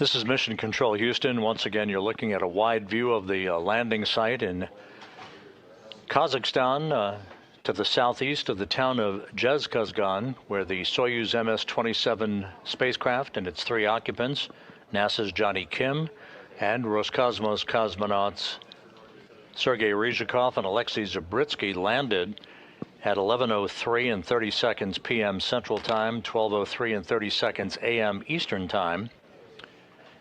This is Mission Control Houston. Once again, you're looking at a wide view of the landing site in Kazakhstan, to the southeast of the town of Zhezkazgan, where the Soyuz MS-27 spacecraft and its 3 occupants, NASA's Jonny Kim, and Roscosmos cosmonauts Sergey Ryzhikov and Alexey Zubritskiy landed at 11:03 and 30 seconds p.m. Central Time, 12:03 and 30 seconds a.m. Eastern Time,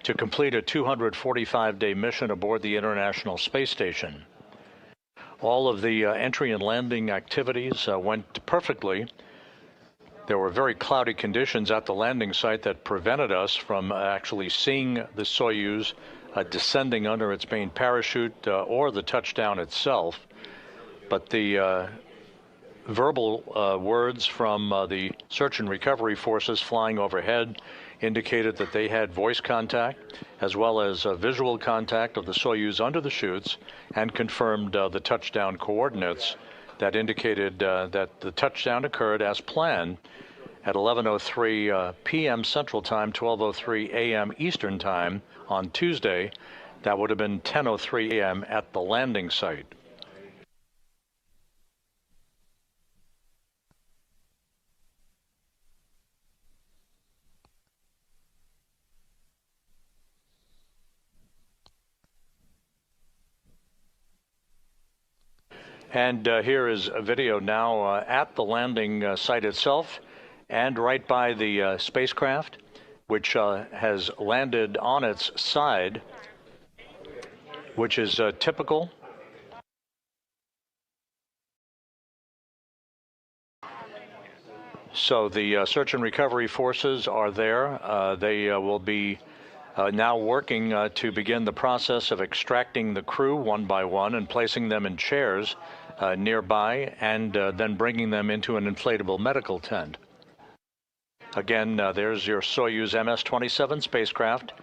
to complete a 245-day mission aboard the International Space Station. All of the entry and landing activities went perfectly. There were very cloudy conditions at the landing site that prevented us from actually seeing the Soyuz descending under its main parachute or the touchdown itself. But the verbal words from the search and recovery forces flying overhead indicated that they had voice contact as well as visual contact of the Soyuz under the chutes, and confirmed the touchdown coordinates that indicated that the touchdown occurred as planned at 11:03 p.m. Central Time, 12:03 a.m. Eastern Time on Tuesday. That would have been 10:03 a.m. at the landing site. And here is a video now at the landing site itself, and right by the spacecraft, which has landed on its side, which is typical. So the search and recovery forces are there. They will be now working to begin the process of extracting the crew one by one and placing them in chairs nearby, and then bringing them into an inflatable medical tent. Again, there's your Soyuz MS-27 spacecraft,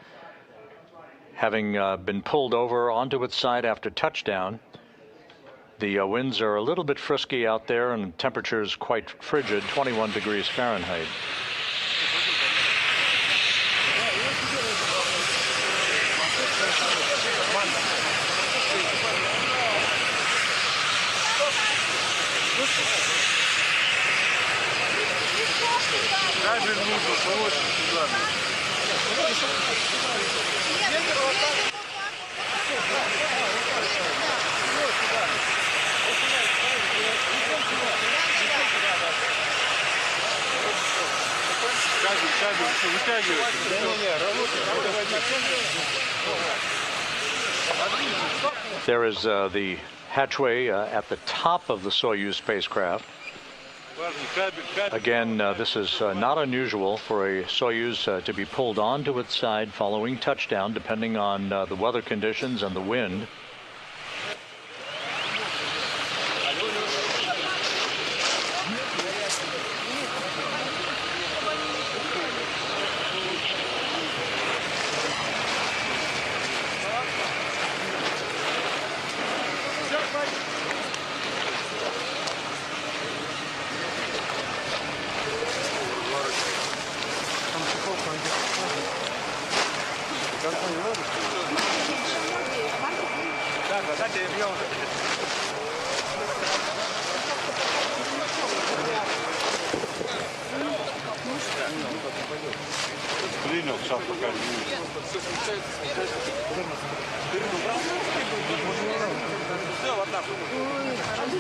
having been pulled over onto its side after touchdown. The winds are a little bit frisky out there, and temperatures quite frigid, 21 degrees Fahrenheit. There is the hatchway at the top of the Soyuz spacecraft. Again, this is not unusual for a Soyuz to be pulled onto its side following touchdown, depending on the weather conditions and the wind.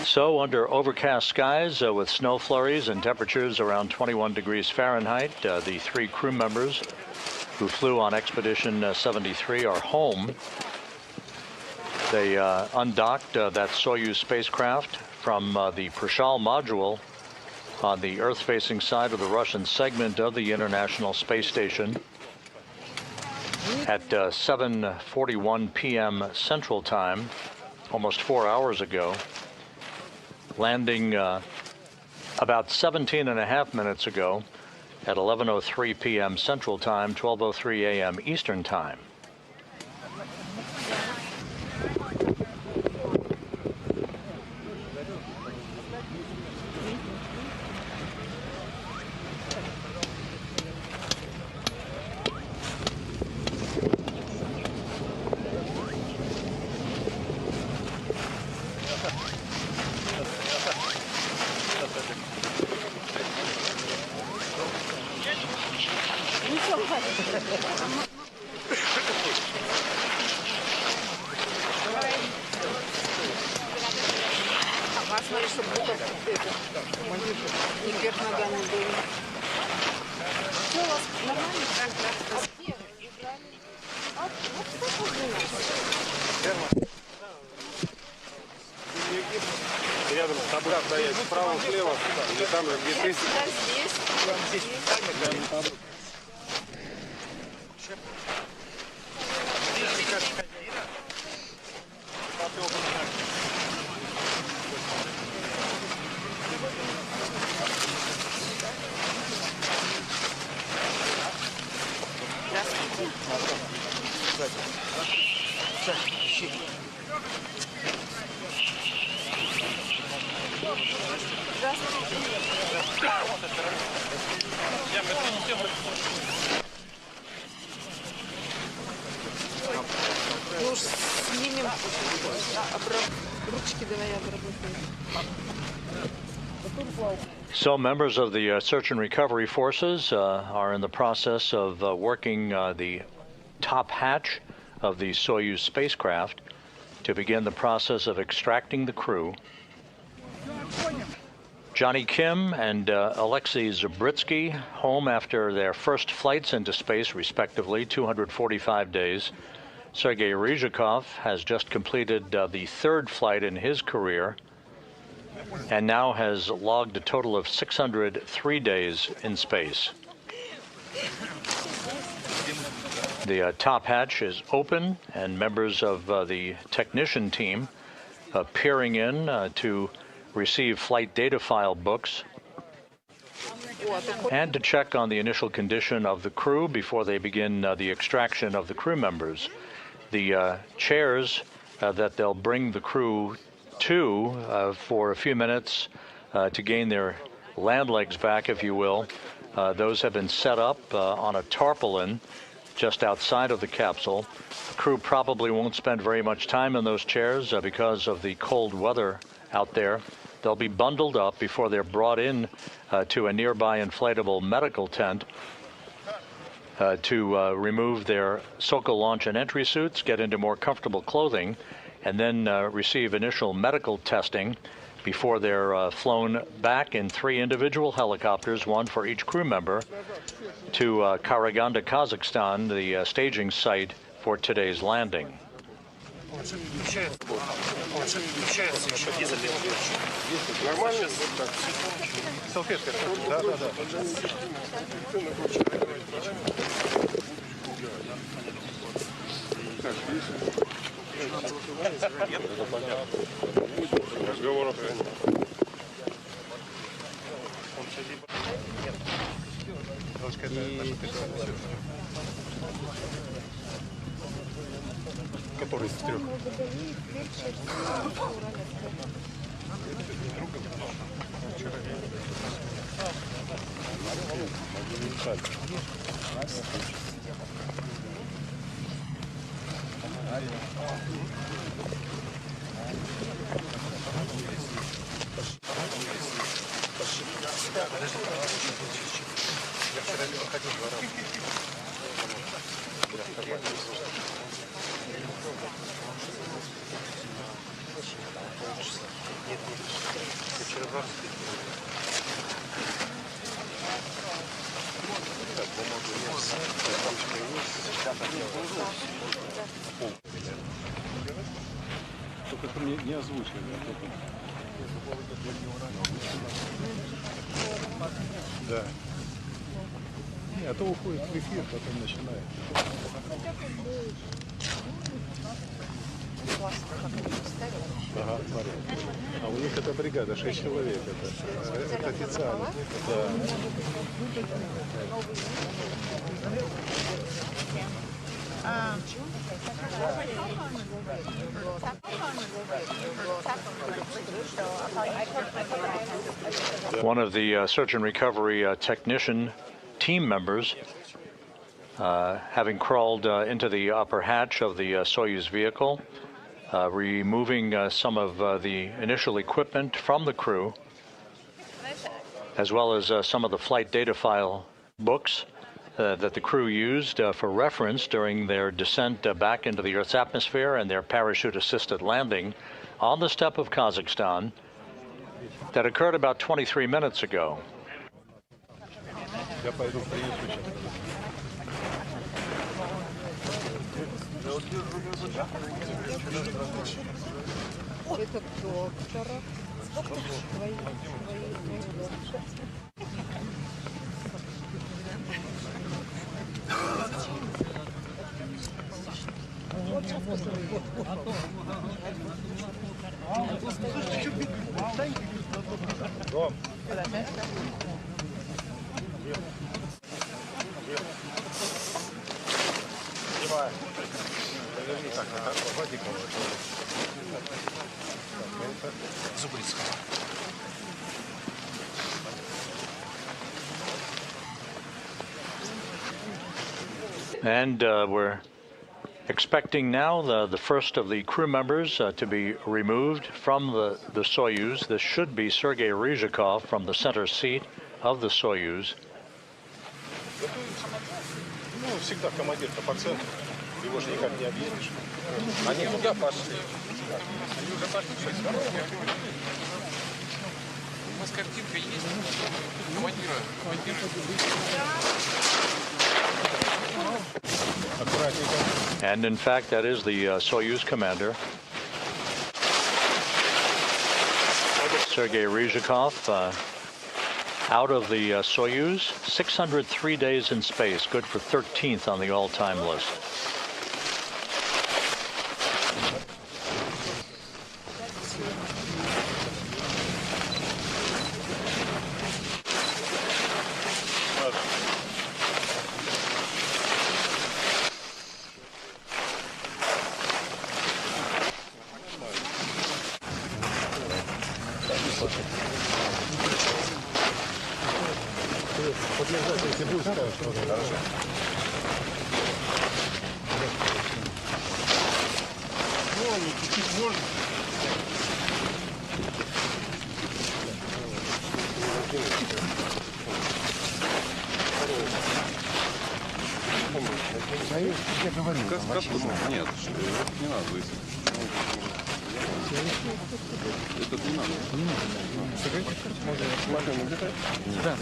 So, under overcast skies with snow flurries and temperatures around 21 degrees Fahrenheit, the 3 crew members who flew on Expedition 73 are home. They undocked that Soyuz spacecraft from the Prishal module on the Earth-facing side of the Russian segment of the International Space Station at 7:41 p.m. Central Time, almost 4 hours ago, landing about 17.5 minutes ago at 11:03 p.m. Central Time, 12:03 a.m. Eastern Time. Рядом табура стоять, справа, слева, или там, где ты. Ну уж снимем ручки, давай обработаем. So members of the search and recovery forces are in the process of working the top hatch of the Soyuz spacecraft to begin the process of extracting the crew. Jonny Kim and Alexey Zubritskiy home after their first flights into space, respectively, 245 days. Sergey Ryzhikov has just completed the third flight in his career and now has logged a total of 603 days in space. The top hatch is open, and members of the technician team peering in to receive flight data file books and to check on the initial condition of the crew before they begin the extraction of the crew members. The chairs that they'll bring the crew to for a few minutes to gain their land legs back, if you will, those have been set up on a tarpaulin just outside of the capsule. The crew probably won't spend very much time in those chairs because of the cold weather out there. They'll be bundled up before they're brought in to a nearby inflatable medical tent to remove their Sokol launch and entry suits, get into more comfortable clothing, and then receive initial medical testing before they're flown back in 3 individual helicopters, 1 for each crew member, to Karaganda, Kazakhstan, the staging site for today's landing. Который из 3. Только это не озвучено. Да. Не, а то уходит в эфир, потом начинает. Ага, смотри. А у них эта бригада 6 человек. Это официально. Да. One of the search and recovery technician team members, having crawled into the upper hatch of the Soyuz vehicle, removing some of the initial equipment from the crew, as well as some of the flight data file books that the crew used for reference during their descent back into the Earth's atmosphere and their parachute-assisted landing on the steppe of Kazakhstan that occurred about 23 minutes ago. Это доктора. Zubritskiy. And we're expecting now the first of the crew members to be removed from the Soyuz. This should be Sergey Ryzhikov from the center seat of the Soyuz. Ну, всегда командир-то по центру. Его же никак не объедешь. Они туда пошли. Они уже пошли. У вас картинка есть? Командира. And in fact, that is the Soyuz commander, Sergey Ryzhikov, out of the Soyuz, 603 days in space, good for 13th on the all-time list. Нет, не надо высадить. Этот не надо. Можно наблюдать? Да.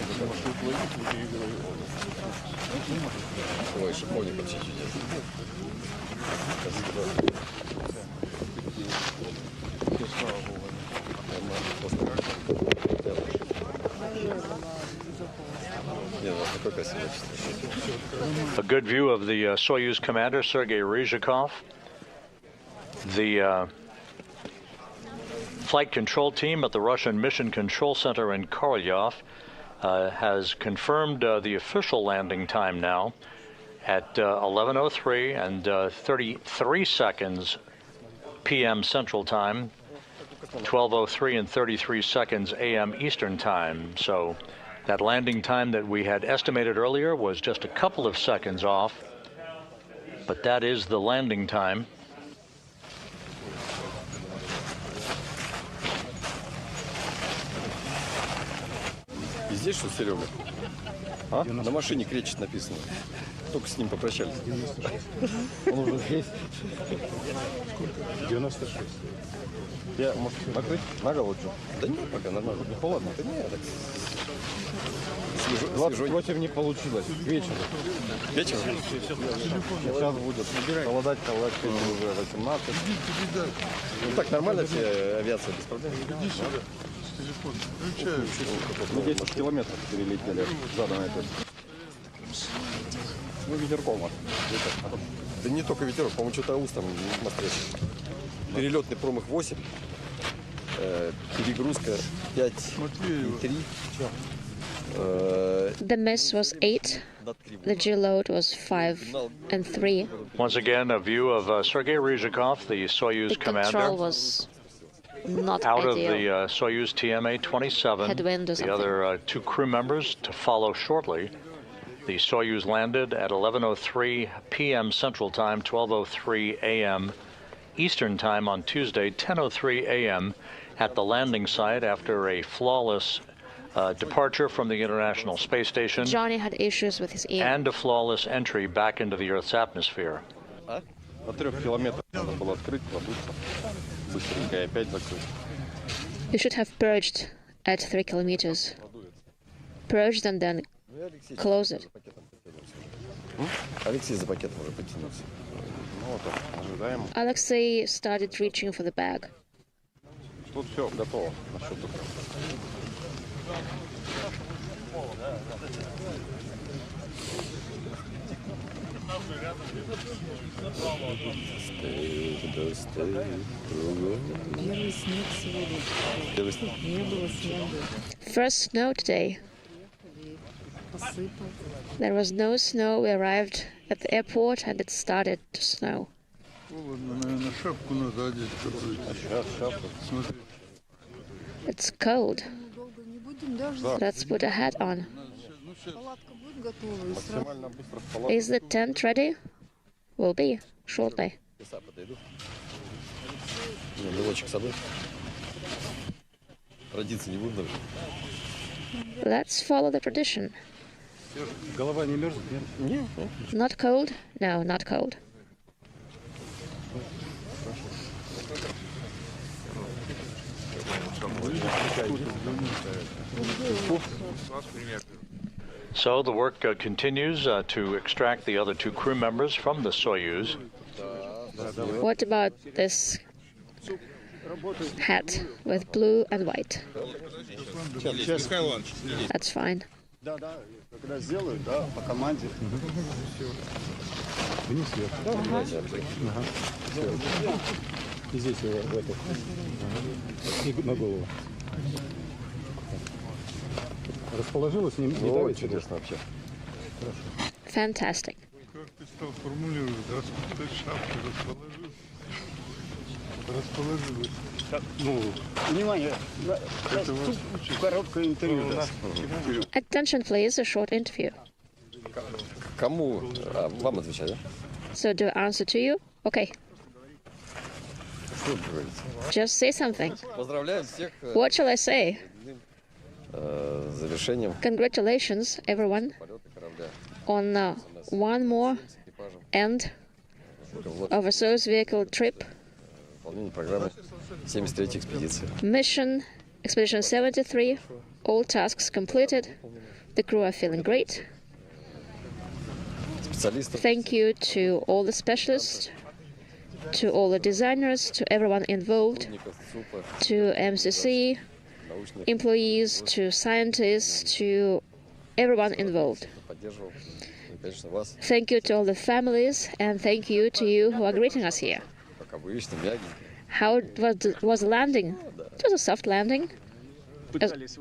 Ой, шиповник вообще чудесный. A good view of the Soyuz commander, Sergey Ryzhikov. The flight control team at the Russian Mission Control Center in Korolyov has confirmed the official landing time now at 11:03 and 33 seconds p.m. Central Time, 12:03 and 33 seconds a.m. Eastern Time. So that landing time that we had estimated earlier was just a couple of seconds off, but that is the landing time. И здесь что, Серега? А? На машине кречет написано. Только с ним попрощались. Он уже здесь. 96. Я, может, накрыть на голову что? Да нет, пока нормально. Не холодно? Да нет, так. 20 против не получилось. Вечером. Вечером? Сейчас будет холодать уже 18. Ну так нормально все авиация без проблем. Мы 10 километров перелетели задом это. Ну, ветерком. Да не только ветерок, по-моему, что-то ус там не смотреть. Перелетный промах 8, перегрузка 5,3. The miss was 8, the G-load was 5 and 3. Once again, a view of Sergey Ryzhikov, the Soyuz The commander, control was not out ideal. of the Soyuz TMA-27. Headwind or The something. other two crew members to follow shortly. The Soyuz landed at 11:03 p.m. Central Time, 12:03 a.m. Eastern Time on Tuesday, 10:03 a.m. at the landing site after a flawless departure from the International Space Station, Jonny had issues with his ear. and a flawless entry back into the Earth's atmosphere. На 3 километрах надо было открыть, продуться, быстренько и опять закрыть. You should have purged at 3 kilometers. Purged and then close it. Алексей за пакетом уже потянулся. Ну вот, ожидаем. Alexey started reaching for the bag. Тут все готово на счету. Первый снег сегодня. Первый снег? Не было снега. First snow today. Посыпал. There was no snow. We arrived at the airport and it started to snow. Наверное, шапку надо одеть какую-то. Сейчас, шапку. Смотри. It's cold. Долго не будем, даже Let's put a hat on. палатка будет готова. И сразу Максимально быстро в палатку. Is the tent ready? Will be shortly. Часа подойду. Не, мелочек с собой. Родиться не буду даже. Let's follow the tradition. Голова не мерзнет? Нет. Not cold? No, not cold. So the work continues to extract the other 2 crew members from the Soyuz. What about this hat with blue and white? That's fine. Да, когда сделают, да, по команде. Вниз вверх. И здесь его в эту. И на голову. Расположилась, не давит. Интересно вообще. Fantastic. Как ты стал формулировать? Распутать шапку, расположилась. Ну, внимание, короткое интервью. Attention, please, a short interview. Кому? Вам отвечать, да? So do I answer to you? Okay, Что вы говорите? just say something. Поздравляю всех What shall I say? с завершением Congratulations, everyone, полета корабля on one more с экипажем end руководства of a Soyuz vehicle trip. выполнения программы 73-й экспедиции. Mission Expedition 73. All tasks completed. The crew are feeling great. Специалистов, Thank you to all the specialists, to all the designers, to everyone involved, сотрудников ЦУПа, to MCC, научных employees, to scientists, to everyone involved. поддерживал. И, конечно, вас, Thank you to all the families, and thank you to you who are greeting us here. как обычно, мягенько. How was the landing? It was a soft landing,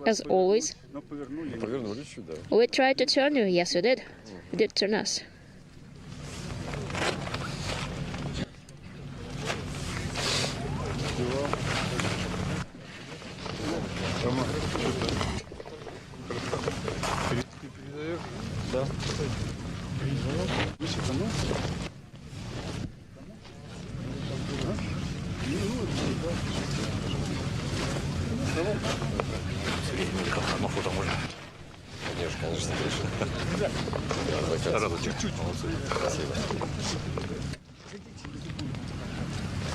as always. Повернули чуть, да. We tried to turn you. Yes, you did. You did turn us. Да. Конечно, конечно, Спасибо.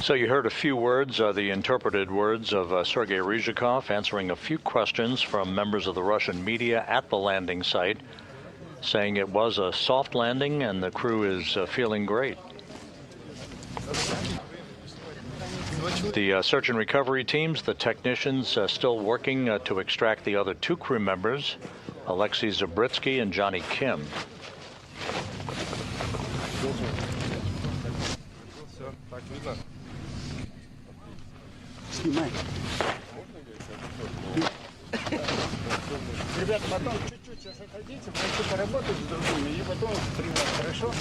So you heard a few words, the interpreted words of Sergey Ryzhikov answering a few questions from members of the Russian media at the landing site, saying it was a soft landing and the crew is feeling great. The search and recovery teams, the technicians still working to extract the other 2 crew members, Alexey Zubritskiy and Jonny Kim. Снимай. Ребята, потом чуть-чуть сейчас отойдите, пойти поработать с другими и потом снимать, хорошо?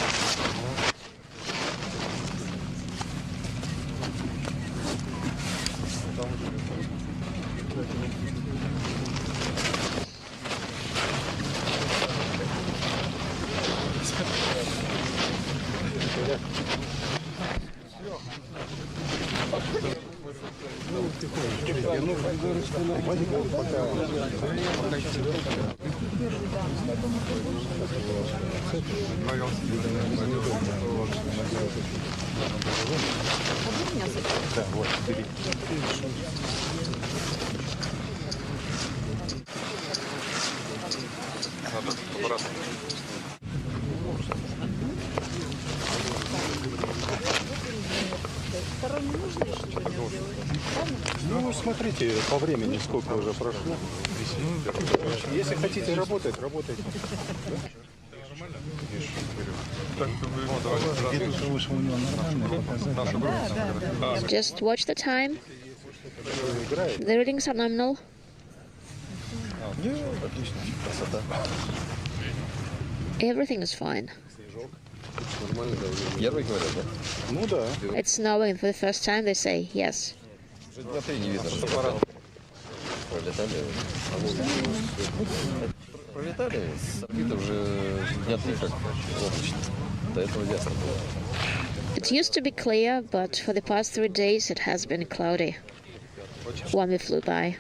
Ну, смотрите, по времени сколько уже прошло. Если хотите работать, работайте. Just watch the time. The readings are nominal. Everything is fine. Первый говорят, да? Ну да. It's snowing for the first time, they say, yes. Уже дня 3 не видно, что пролетали. Пролетали, с орбиты уже дня 3 как облачно. До этого ясно было. It used to be clear, but for the past 3 days it has been cloudy when we flew by.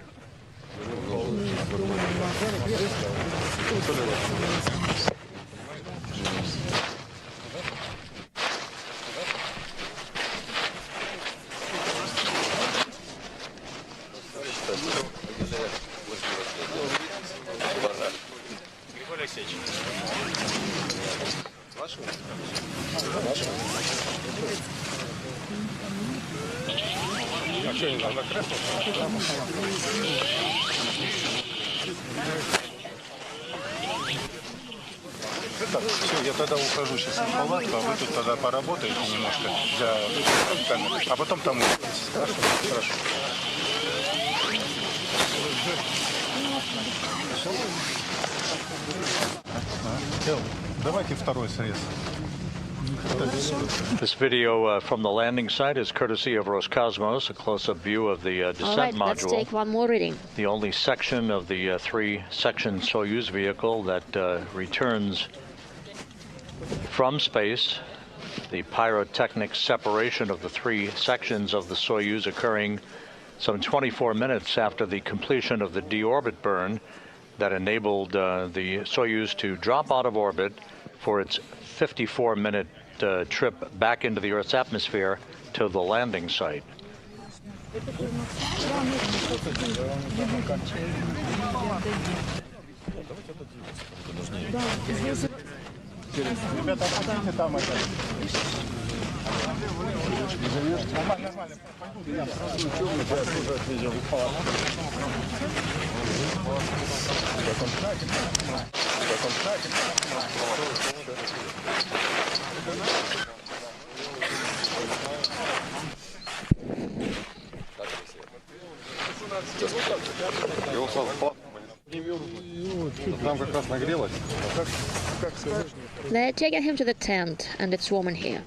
Так, все, я тогда ухожу сейчас в палатку, а вы тут тогда поработаете немножко для камеры, а потом там увидитесь. Хорошо? Хорошо. Давайте второй срез. This video from the landing site is courtesy of Roscosmos, a close-up view of the All descent right, let's module. take one more reading. The only section of the three-section Soyuz vehicle that returns from space. The pyrotechnic separation of the three sections of the Soyuz occurring some 24 minutes after the completion of the deorbit burn that enabled the Soyuz to drop out of orbit for its 54-minute trip back into the Earth's atmosphere to the landing site. Ребята, опустите там это. Там как раз нагрелось. They're taking him to the tent, and it's warm in here.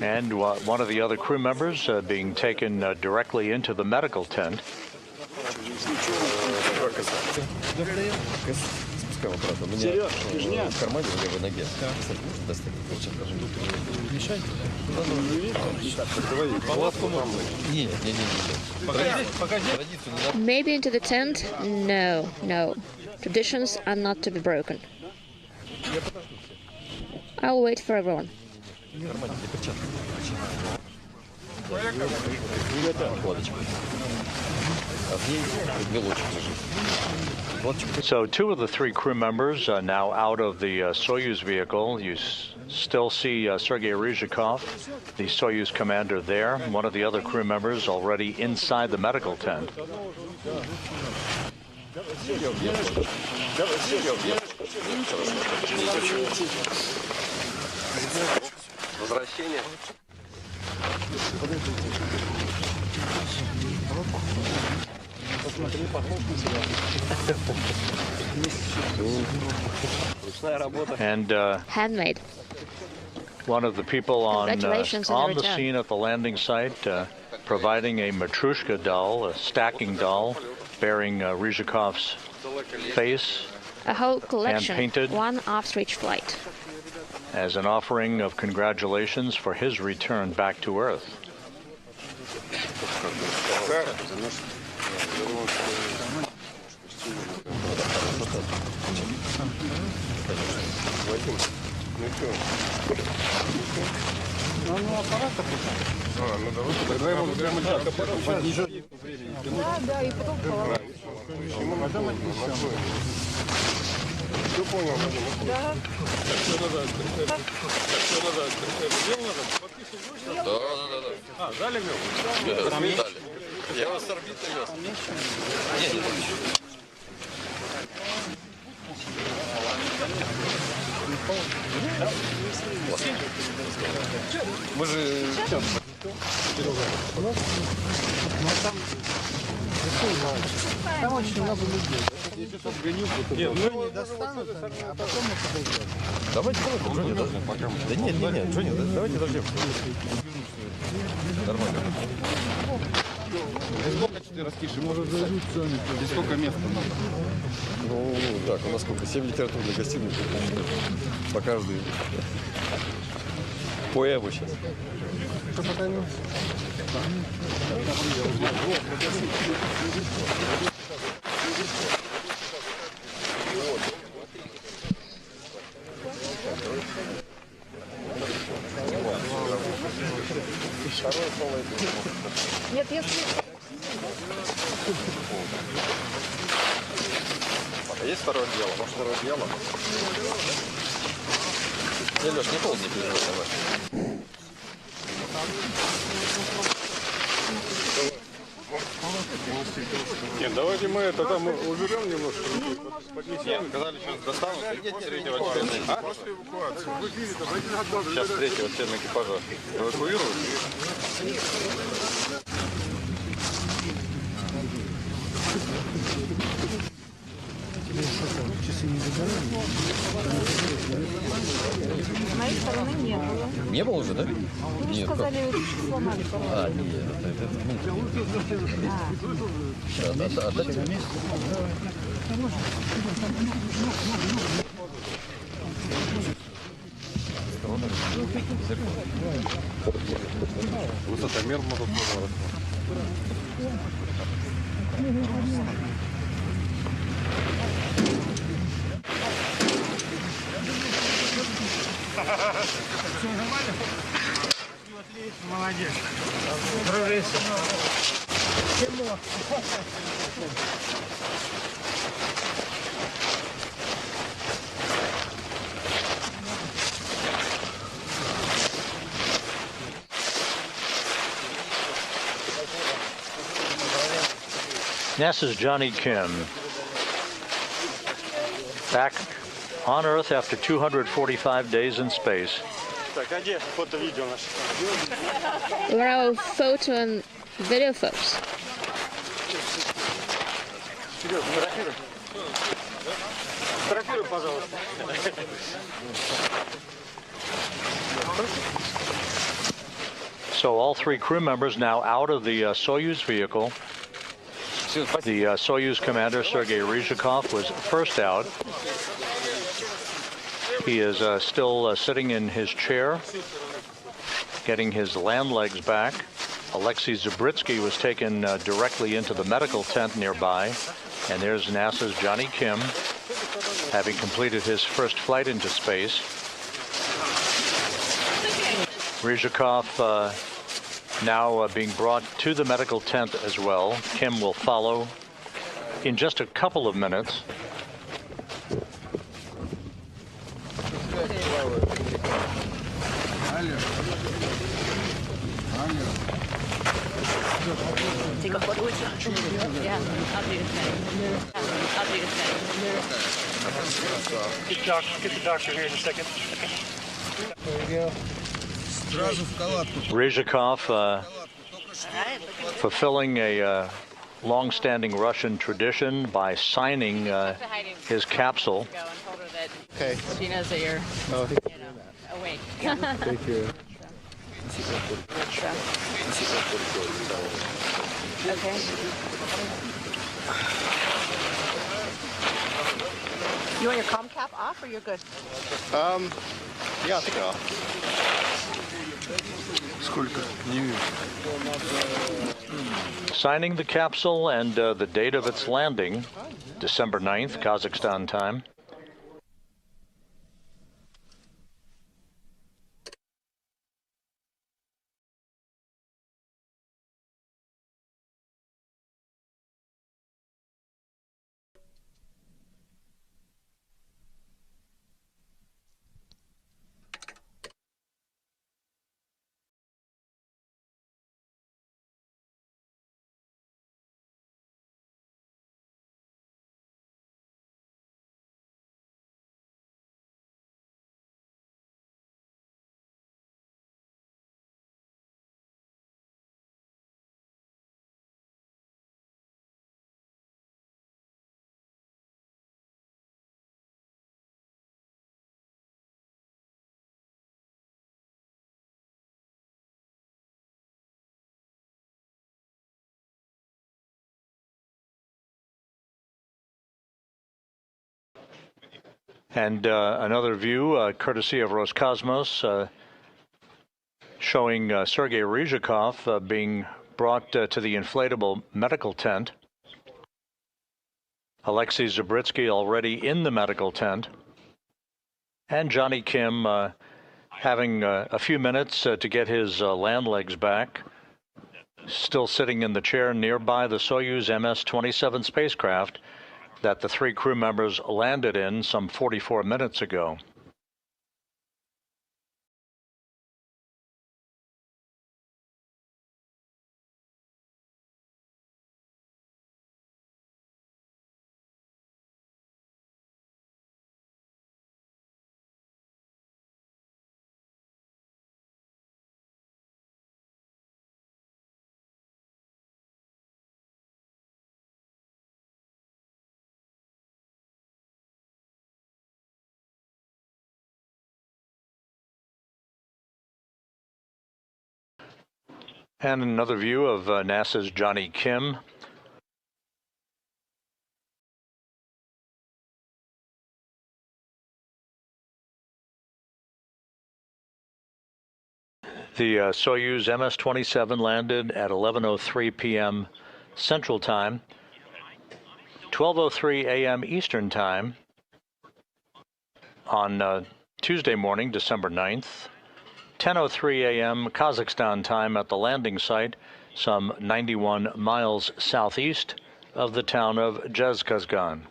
And one of the other crew members being taken directly into the medical tent. В кармане в левой ноге. Maybe into the tent? No, no. Traditions are not to be broken. I'll wait for everyone. So two of the three crew members are now out of the Soyuz vehicle. You still see Sergey Ryzhikov, the Soyuz commander there. One of the other crew members already inside the medical tent. And Handmade. one of the people on the return. scene at the landing site providing a Matryoshka doll, a stacking doll, bearing Ryzhikov's face A whole collection, painted. one after each flight. as an offering of congratulations for his return back to Earth. Тогда его прямо так аппарат. Да, и потом Все понял? Да. Все назад. Сделал назад? Подписывал? Да. А, дали вел? Да. Я вас с орбиты вез. Нет. Мы же... Там очень много людей. Нет, Ну не достанут они, а потом мы подойдем. Давайте Джонни дождем. Да нет, Джонни, давайте дождем. Нормально. сколько 4 раскиши может взять? И сколько места надо? Ну, так, у нас сколько? 7 литератур для гостиных. По каждой. Поэму сейчас. Нет, если... А есть второе дело? Может, второе дело? Не, Леш, не полный переживай, давай. Нет, давайте мы это там уберем немножко. Нет, сказали, сейчас достанут. Нет, третьего члена. А? После эвакуации. Сейчас третьего члена экипажа эвакуируют. С моей стороны не было. Не было уже, да? Вы же Нет, сказали, сломали. А, нет, это отдать. Высотомер надо тоже. Молодец. Дружись. NASA's Jonny Kim, back on Earth after 245 days in space. Where our photo and video folks. So all three crew members now out of the Soyuz vehicle. The Soyuz commander, Sergey Ryzhikov, was first out. He is still sitting in his chair, getting his land legs back. Alexey Zubritskiy was taken directly into the medical tent nearby. And there's NASA's Jonny Kim, having completed his first flight into space. Ryzhikov now being brought to the medical tent as well. Kim will follow in just a couple of minutes. Take a photo with you? Yeah, I'll do the same. I'll do the same. Get the doctor here in a second. Ryzhikov fulfilling a long-standing Russian tradition by signing his capsule. Okay. She knows that you're, awake. Thank you. Okay. You want your comm cap off or you're good? Yeah, I'll take it off. Сколько? Не вижу. Signing the capsule and the date of its landing, December 9th, Kazakhstan time. And another view, courtesy of Roscosmos, showing Sergey Ryzhikov being brought to the inflatable medical tent. Alexey Zubritskiy already in the medical tent. And Jonny Kim having a few minutes to get his land legs back. Still sitting in the chair nearby the Soyuz MS-27 spacecraft that the three crew members landed in some 44 minutes ago. And another view of NASA's Jonny Kim. The Soyuz MS-27 landed at 11:03 p.m. Central Time, 12:03 a.m. Eastern Time on Tuesday morning, December 9th. 10:03 a.m. Kazakhstan time at the landing site, some 91 miles southeast of the town of Zhezkazgan.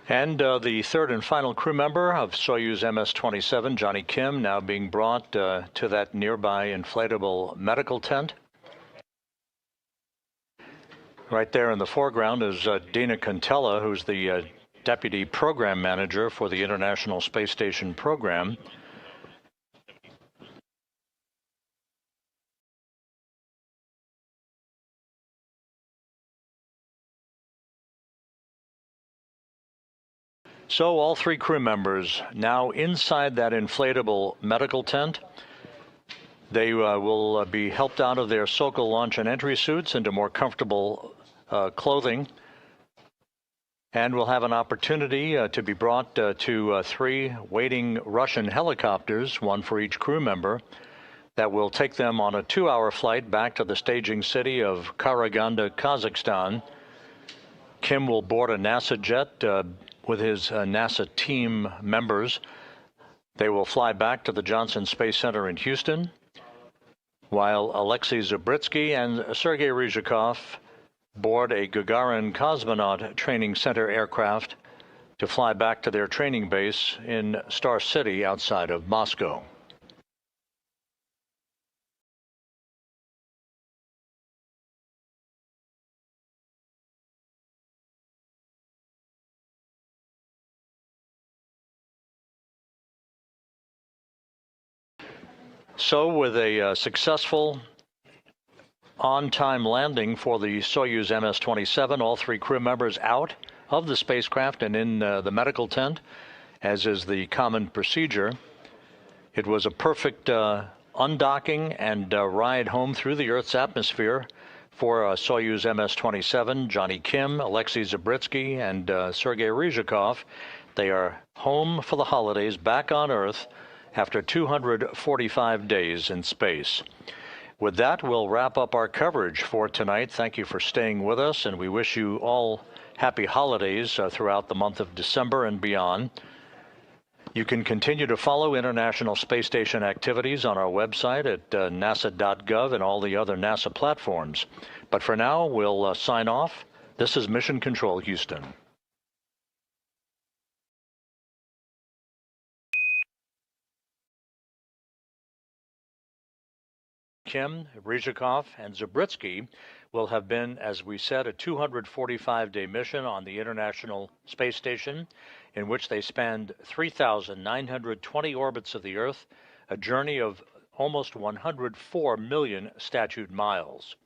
And the third and final crew member of Soyuz MS-27, Jonny Kim, now being brought to that nearby inflatable medical tent. Right there in the foreground is Dina Kontella, who's the Deputy Program Manager for the International Space Station program. So all three crew members now inside that inflatable medical tent. They will be helped out of their Sokol launch and entry suits into more comfortable clothing, and will have an opportunity to be brought to three waiting Russian helicopters, one for each crew member, that will take them on a 2-hour flight back to the staging city of Karaganda, Kazakhstan, Kim will board a NASA jet with his NASA team members. They will fly back to the Johnson Space Center in Houston, while Alexey Zubritskiy and Sergey Ryzhikov board a Gagarin Cosmonaut Training Center aircraft to fly back to their training base in Star City outside of Moscow. So, with a successful on-time landing for the Soyuz MS-27, all three crew members out of the spacecraft and in the medical tent, as is the common procedure. It was a perfect undocking and ride home through the Earth's atmosphere for Soyuz MS-27, Jonny Kim, Alexey Zubritskiy, and Sergey Ryzhikov. They are home for the holidays, back on Earth, after 245 days in space. With that, we'll wrap up our coverage for tonight. Thank you for staying with us, and we wish you all happy holidays throughout the month of December and beyond. You can continue to follow International Space Station activities on our website at nasa.gov and all the other NASA platforms. But for now, we'll sign off. This is Mission Control Houston. Kim, Ryzhikov, and Zubritskiy will have been, as we said, a 245-day mission on the International Space Station, in which they spanned 3,920 orbits of the Earth, a journey of almost 104 million statute miles.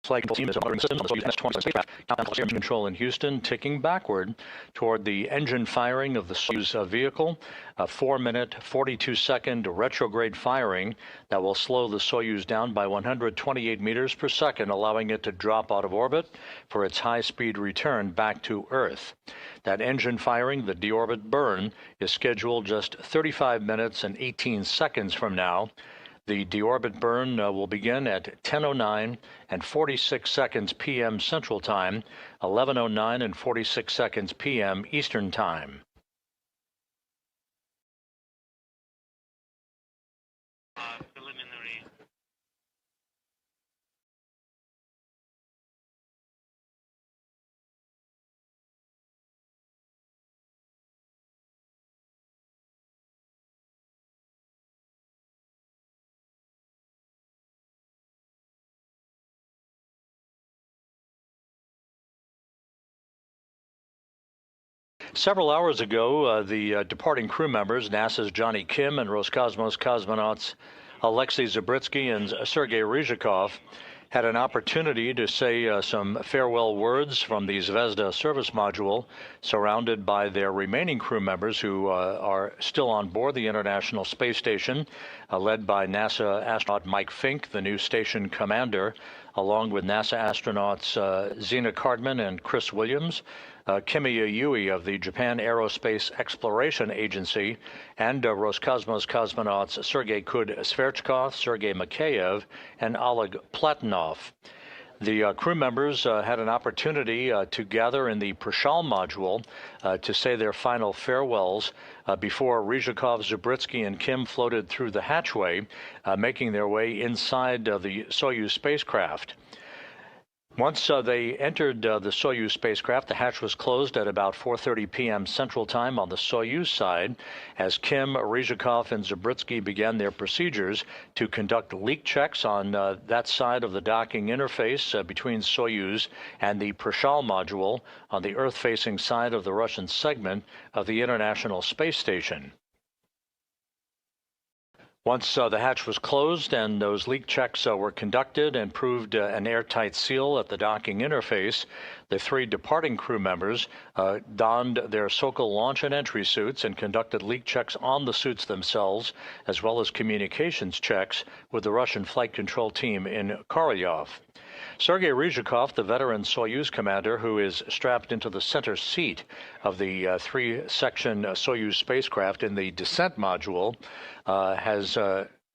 Flight control team is monitoring systems on the Soyuz MS-27 spacecraft. Countdown to control in Houston, ticking backward toward the engine firing of the Soyuz vehicle. A 4-minute, 42-second retrograde firing that will slow the Soyuz down by 128 meters per second, allowing it to drop out of orbit for its high-speed return back to Earth. That engine firing, the deorbit burn, is scheduled just 35 minutes and 18 seconds from now. The deorbit burn will begin at 10:09 and 46 seconds p.m. Central Time, 11:09 and 46 seconds p.m. Eastern Time. Several hours ago, the departing crew members, NASA's Jonny Kim and Roscosmos cosmonauts Alexey Zubritskiy and Sergey Ryzhikov, had an opportunity to say some farewell words from the Zvezda service module, surrounded by their remaining crew members who are still on board the International Space Station, led by NASA astronaut Mike Fink, the new station commander, along with NASA astronauts Zena Cardman and Chris Williams, Kimiya Yui of the Japan Aerospace Exploration Agency, and Roscosmos cosmonauts Sergey Sverchkov, Sergey Mikheyev, and Oleg Platonov. The crew members had an opportunity to gather in the Prashal module to say their final farewells before Ryzhikov, Zubritskiy, and Kim floated through the hatchway, making their way inside the Soyuz spacecraft. Once they entered the Soyuz spacecraft, the hatch was closed at about 4:30 p.m. Central Time on the Soyuz side, as Kim, Ryzhikov, and Zubritskiy began their procedures to conduct leak checks on that side of the docking interface between Soyuz and the Prashal module on the Earth-facing side of the Russian segment of the International Space Station. Once the hatch was closed and those leak checks were conducted and proved an airtight seal at the docking interface, the three departing crew members donned their Sokol launch and entry suits and conducted leak checks on the suits themselves, as well as communications checks with the Russian flight control team in Korolyov. Sergey Ryzhikov, the veteran Soyuz commander who is strapped into the center seat of the three-section Soyuz spacecraft in the descent module, has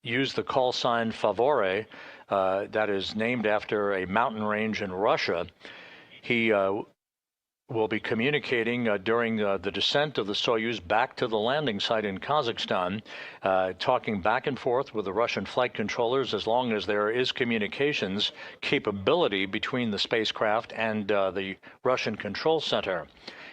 used the call sign Favore, that is named after a mountain range in Russia. He will be communicating during the descent of the Soyuz back to the landing site in Kazakhstan, talking back and forth with the Russian flight controllers as long as there is communications capability between the spacecraft and the Russian control center.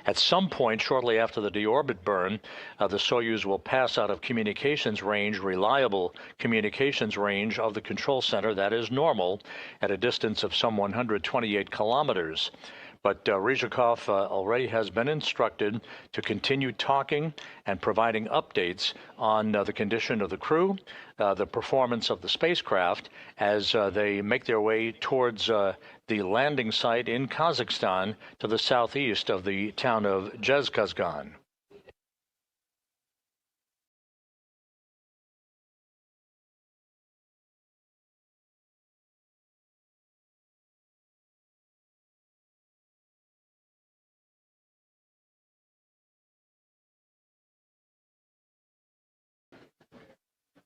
At some point shortly after the deorbit burn, the Soyuz will pass out of communications range, reliable communications range of the control center, that is normal, at a distance of some 128 kilometers. But Ryzhikov already has been instructed to continue talking and providing updates on the condition of the crew, the performance of the spacecraft as they make their way towards the landing site in Kazakhstan to the southeast of the town of Zhezkazgan.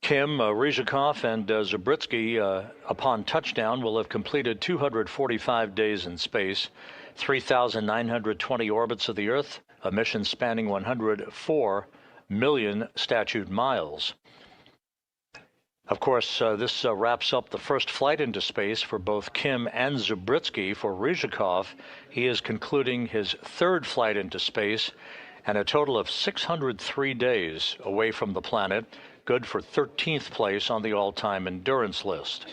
Kim, Ryzhikov, and Zubritskiy, upon touchdown, will have completed 245 days in space, 3,920 orbits of the Earth, a mission spanning 104 million statute miles. Of course, this wraps up the first flight into space for both Kim and Zubritskiy. For Ryzhikov, he is concluding his third flight into space and a total of 603 days away from the planet, good for 13th place on the all-time endurance list.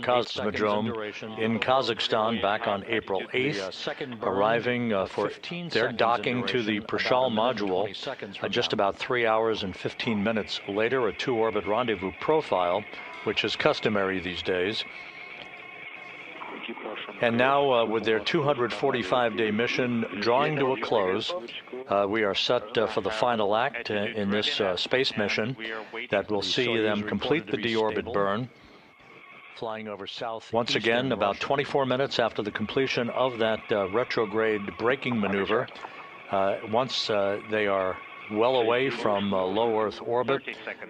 Cosmodrome in Kazakhstan back on April 8th, arriving for their docking to the Prashal module just about 3 hours and 15 minutes later, a two-orbit rendezvous profile, which is customary these days. And now, with their 245-day mission drawing to a close, we are set for the final act in this space mission that will see them complete the deorbit burn, flying over south. Once again, about 24 minutes after the completion of that retrograde braking maneuver, once they are well away from low Earth orbit,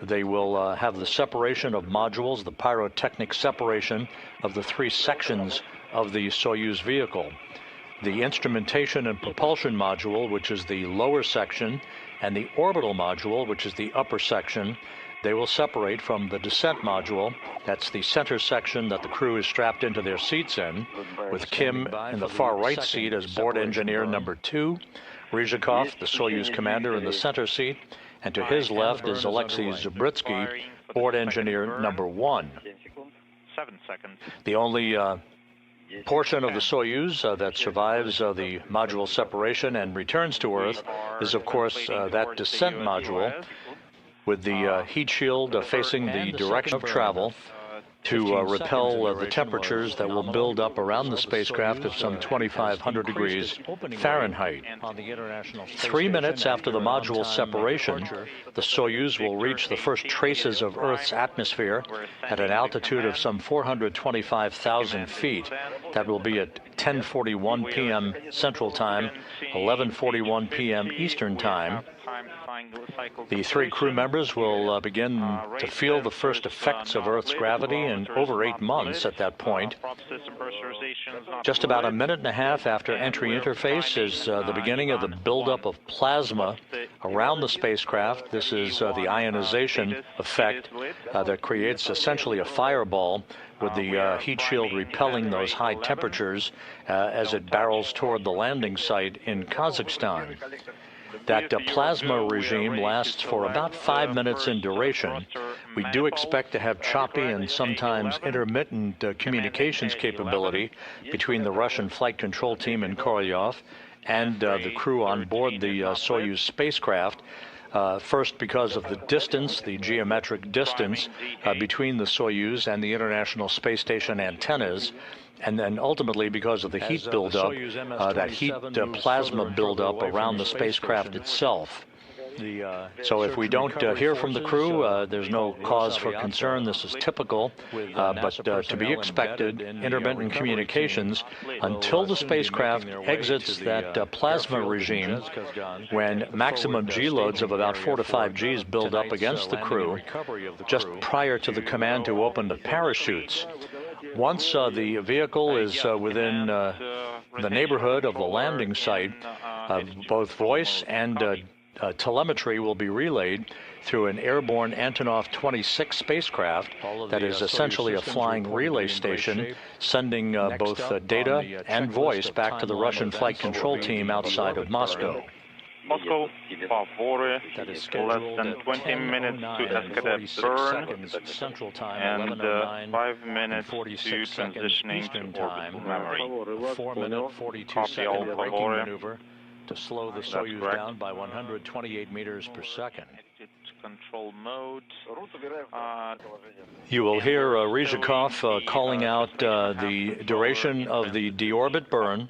they will have the separation of modules, the pyrotechnic separation of the three sections of the Soyuz vehicle. The instrumentation and propulsion module, which is the lower section, and the orbital module, which is the upper section, they will separate from the descent module. That's the center section that the crew is strapped into their seats in, with Kim in the far right seat as board engineer number 2, Ryzhikov, the Soyuz commander, in the center seat, and to his left is Alexey Zubritskiy, board engineer number 1. The only portion of the Soyuz that survives the module separation and returns to Earth is, of course, that descent module, with the heat shield facing the direction of travel to repel the temperatures that will build up around the spacecraft of some 2,500 degrees Fahrenheit. 3 minutes after the module separation, the Soyuz will reach the first traces of Earth's atmosphere at an altitude of some 425,000 feet. That will be at 10:41 p.m. Central Time, 11:41 p.m. Eastern Time. The three crew members will begin to feel the first effects of Earth's gravity in over 8 months at that point. Just about a minute and a half after entry interface is the beginning of the buildup of plasma around the spacecraft. This is the ionization effect that creates essentially a fireball, with the heat shield repelling those high temperatures as it barrels toward the landing site in Kazakhstan. That plasma regime lasts for about 5 minutes in duration. We do expect to have choppy and sometimes intermittent communications capability between the Russian flight control team in Korolyov and the crew on board the Soyuz spacecraft. First, because of the distance, the geometric distance between the Soyuz and the International Space Station antennas, and then ultimately because of the heat buildup, that heat plasma buildup around the spacecraft itself. So if we don't hear from the crew, there's no cause for concern. This is typical, but to be expected, intermittent communications until the spacecraft exits that plasma regime, when maximum G loads of about 4 to 5 Gs build up against the crew, just prior to the command to open the parachutes. Once the vehicle is within the neighborhood of the landing site, both voice and telemetry will be relayed through an airborne Antonov 26 spacecraft that is essentially a flying relay station, sending both data and voice back to the Russian flight control team outside of Moscow. Moscow, Pavory, less than 20 minutes to escape burn, Central Time, and 5 minutes to transitioning to orbital memory. 4-minute, 42-second braking maneuver to slow the Soyuz down by 128 meters per second. Control mode. You will hear Ryzhikov calling out the duration of the deorbit burn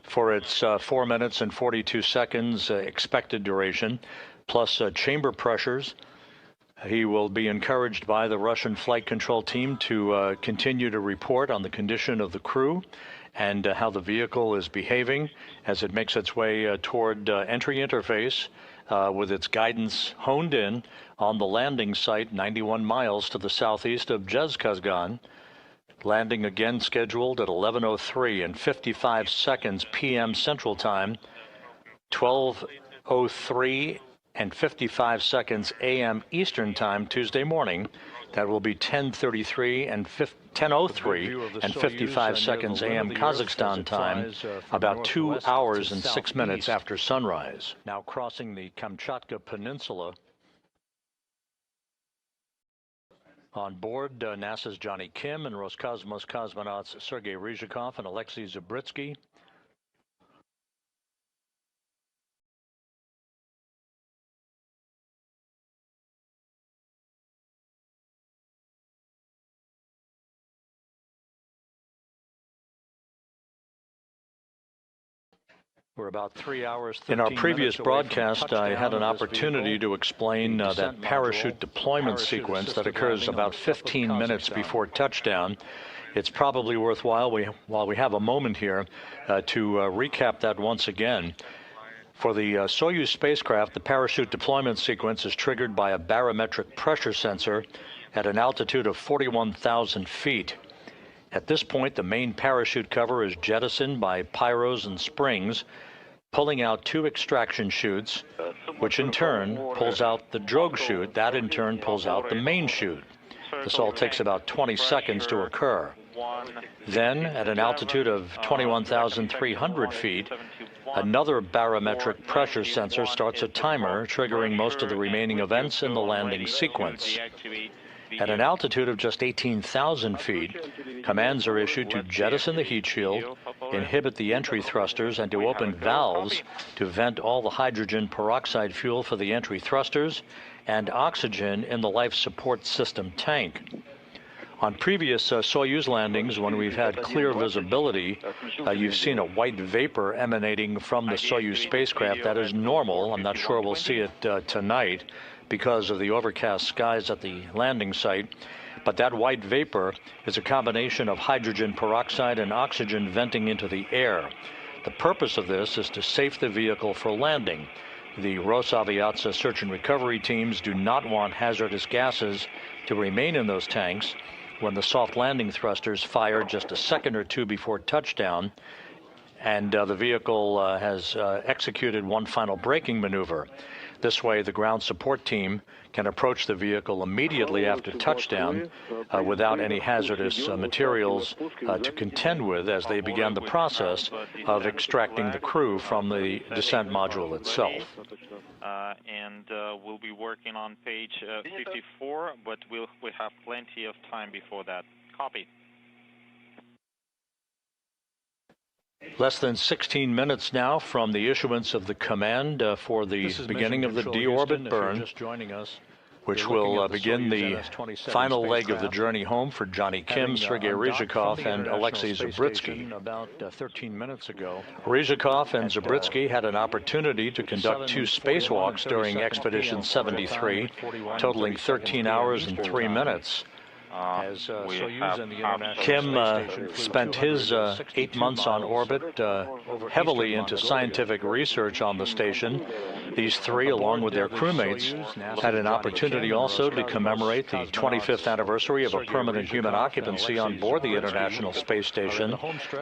for its 4 minutes and 42 seconds expected duration, plus chamber pressures. He will be encouraged by the Russian flight control team to continue to report on the condition of the crew and how the vehicle is behaving as it makes its way toward entry interface with its guidance honed in on the landing site 91 miles to the southeast of Zhezkazgan. Landing again scheduled at 11:03 and 55 seconds p.m. Central Time, 12:03 and 55 seconds a.m. Eastern Time Tuesday morning. That will be 10:33 and 10:03 and 55 seconds a.m. Kazakhstan time, about 2 hours and 6 minutes after sunrise. Now crossing the Kamchatka Peninsula. On board, NASA's Jonny Kim and Roscosmos cosmonauts Sergey Ryzhikov and Alexey Zubritskiy. We're about 3 hours. In our previous broadcast, I had an opportunity to explain that parachute deployment sequence that occurs about 15 minutes before touchdown. It's probably worthwhile, while we have a moment here, to recap that once again. For the Soyuz spacecraft, the parachute deployment sequence is triggered by a barometric pressure sensor at an altitude of 41,000 feet. At this point, the main parachute cover is jettisoned by pyros and springs, pulling out 2 extraction chutes, which in turn pulls out the drogue chute. That in turn pulls out the main chute. This all takes about 20 seconds to occur. Then, at an altitude of 21,300 feet, another barometric pressure sensor starts a timer, triggering most of the remaining events in the landing sequence. At an altitude of just 18,000 feet, commands are issued to jettison the heat shield, inhibit the entry thrusters, and to open valves to vent all the hydrogen peroxide fuel for the entry thrusters and oxygen in the life support system tank. On previous Soyuz landings, when we've had clear visibility, you've seen a white vapor emanating from the Soyuz spacecraft. That is normal. I'm not sure we'll see it tonight because of the overcast skies at the landing site. But that white vapor is a combination of hydrogen peroxide and oxygen venting into the air. The purpose of this is to safe the vehicle for landing. The Rosaviatsa search and recovery teams do not want hazardous gases to remain in those tanks when the soft landing thrusters fire just a second or two before touchdown, and the vehicle has executed one final braking maneuver. This way, the ground support team can approach the vehicle immediately after touchdown without any hazardous materials to contend with as they began the process of extracting the crew from the descent module itself. We'll be working on page 54, but we have plenty of time before that. Copy. Less than 16 minutes now from the issuance of the command for the beginning of the deorbit burn, which will begin the final leg of the journey home for Jonny Kim, Sergey Ryzhikov, and Alexey Zubritskiy. About 13 minutes ago, Ryzhikov and Zubritskiy had an opportunity to conduct 2 spacewalks during Expedition 73, totaling 13 hours and 3 minutes. Kim spent his 8 months on orbit heavily into scientific research on the station. These 3, along with their crewmates, had an opportunity also to commemorate the 25th anniversary of a permanent human occupancy on board the International Space Station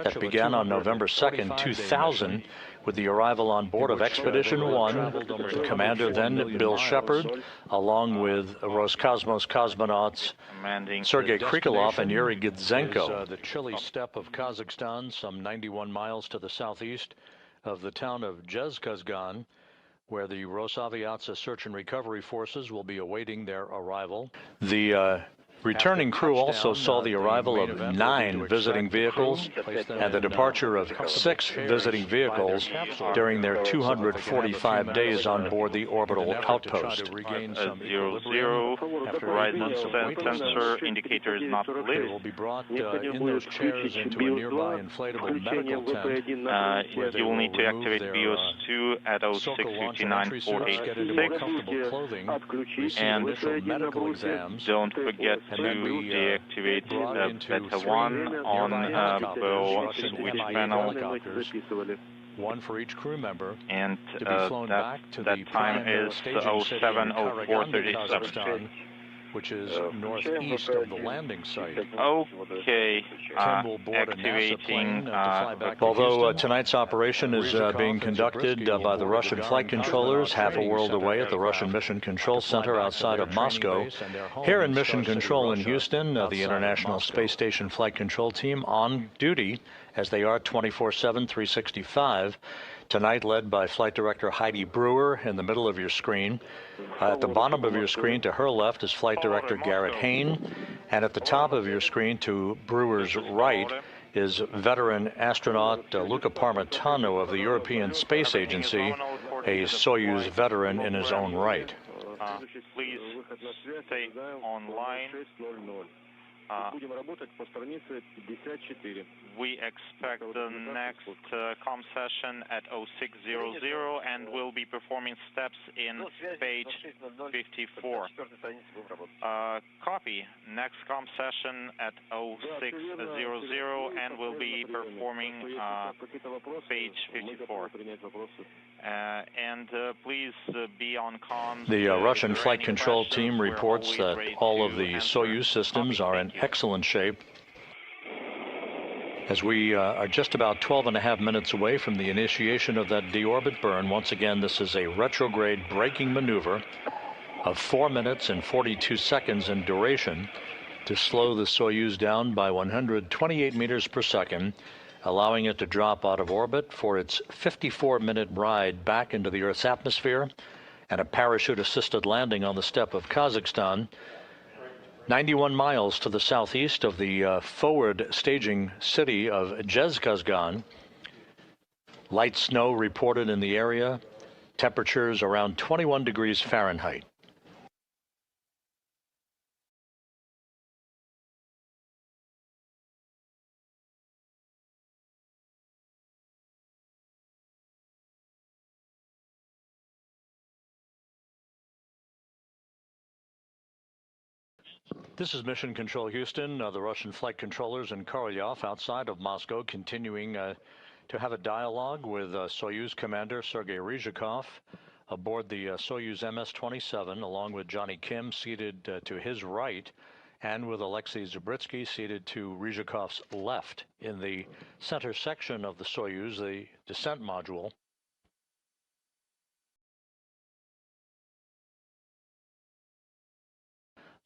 that began on November 2nd, 2000, with the arrival on board of Expedition 1, the commander then, Bill Shepard, along with Roscosmos cosmonauts Sergey Krikalev and Yuri Gidzenko. The chilly steppe of Kazakhstan, some 91 miles to the southeast of the town of Zhezkazgan, where the Rosaviatsa search and recovery forces will be awaiting their arrival. The returning crew also saw the arrival of 9 visiting vehicles and the departure of 6 visiting vehicles during their 245 days on board the orbital outpost. 00, right sensor indicator is not lit. They will be brought in those chairs into a nearby inflatable medical tent. You will need to activate BIOS 2 at 0659-486. And medical exams. Don't forget to deactivate Beta 1 on bow switch panel. 1 for each crew member, and to be flown back to that the time is 07:04:37, which is northeast of the landing site. Okay, activating. Although tonight's operation is being conducted by the Russian flight controllers half a world away at the Russian Mission Control Center outside of Moscow, here in Mission Control in Houston, the International Space Station Flight Control Team on duty, as they are 24/7, 365. Tonight led by Flight Director Heidi Brewer in the middle of your screen. At the bottom of your screen to her left is Flight Director Garrett Hain, and at the top of your screen to Brewer's right is veteran astronaut Luca Parmitano of the European Space Agency, a Soyuz veteran in his own right. Please stay online. We expect the next com session at 0600, and we'll be performing steps in page 54. Copy. Next com session at 0600, and we'll be performing page 54. Please be on comms. The Russian flight control team reports that all of the Soyuz systems are in excellent shape. As we are just about 12.5 minutes away from the initiation of that deorbit burn, once again, this is a retrograde braking maneuver of 4 minutes and 42 seconds in duration to slow the Soyuz down by 128 meters per second, allowing it to drop out of orbit for its 54-minute ride back into the Earth's atmosphere and a parachute-assisted landing on the steppe of Kazakhstan, 91 miles to the southeast of the forward staging city of Zhezkazgan. Light snow reported in the area, temperatures around 21 degrees Fahrenheit. This is Mission Control Houston. The Russian flight controllers in Korolyov outside of Moscow continuing to have a dialogue with Soyuz commander Sergey Ryzhikov aboard the Soyuz MS-27, along with Jonny Kim seated to his right, and with Alexey Zubritskiy seated to Ryzhikov's left in the center section of the Soyuz, the descent module.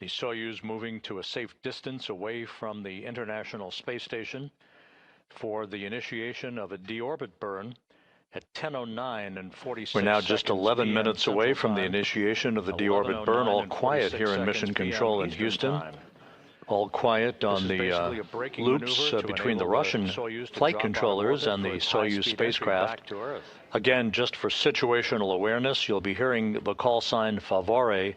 The Soyuz moving to a safe distance away from the International Space Station for the initiation of a deorbit burn at 10:09 and 46 seconds. We're now just 11 minutes away from the initiation of the deorbit burn. All quiet here in Mission Control in Houston. All quiet on the loops between the Russian flight controllers and the Soyuz spacecraft. Again, just for situational awareness, you'll be hearing the call sign Favore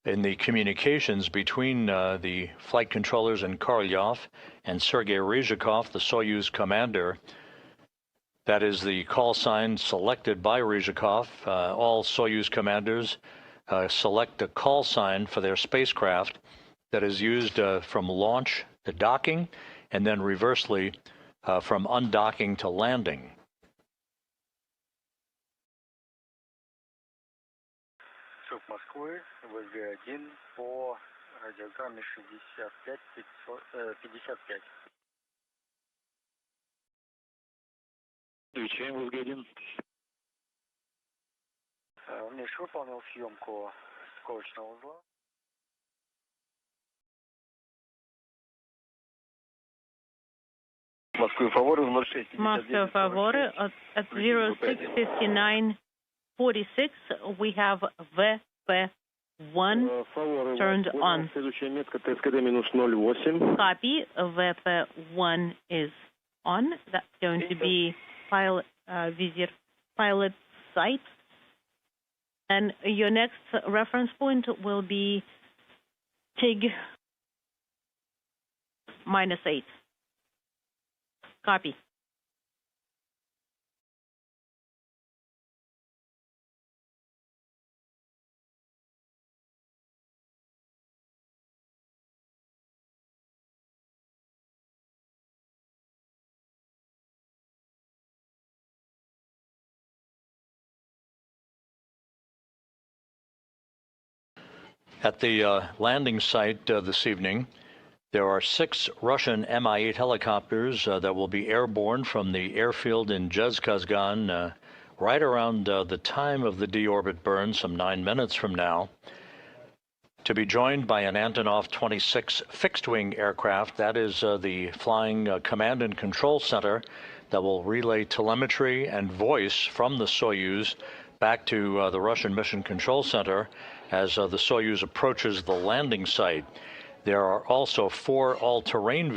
in the communications between the flight controllers in Korolyov and Sergey Ryzhikov, the Soyuz commander. That is the call sign selected by Ryzhikov. All Soyuz commanders select a call sign for their spacecraft that is used from launch to docking, and then reversely from undocking to landing. Москвы, ВГ-1 по радиограмме 65-55. Отвечаем, ВГ-1. Миш выполнил съемку стыковочного узла. Москва Фаворы 06. Moscow Favore at 06:59:46. We have VP1 turned on. Copy. VP1 is on. That's going to be pilot site. And your next reference point will be TIG -8. Copy. At the landing site this evening, there are 6 Russian Mi-8 helicopters that will be airborne from the airfield in Zhezkazgan right around the time of the deorbit burn, some 9 minutes from now, to be joined by an Antonov 26 fixed-wing aircraft. That is the flying command and control center that will relay telemetry and voice from the Soyuz back to the Russian Mission Control Center as the Soyuz approaches the landing site. There are also 4 all-terrain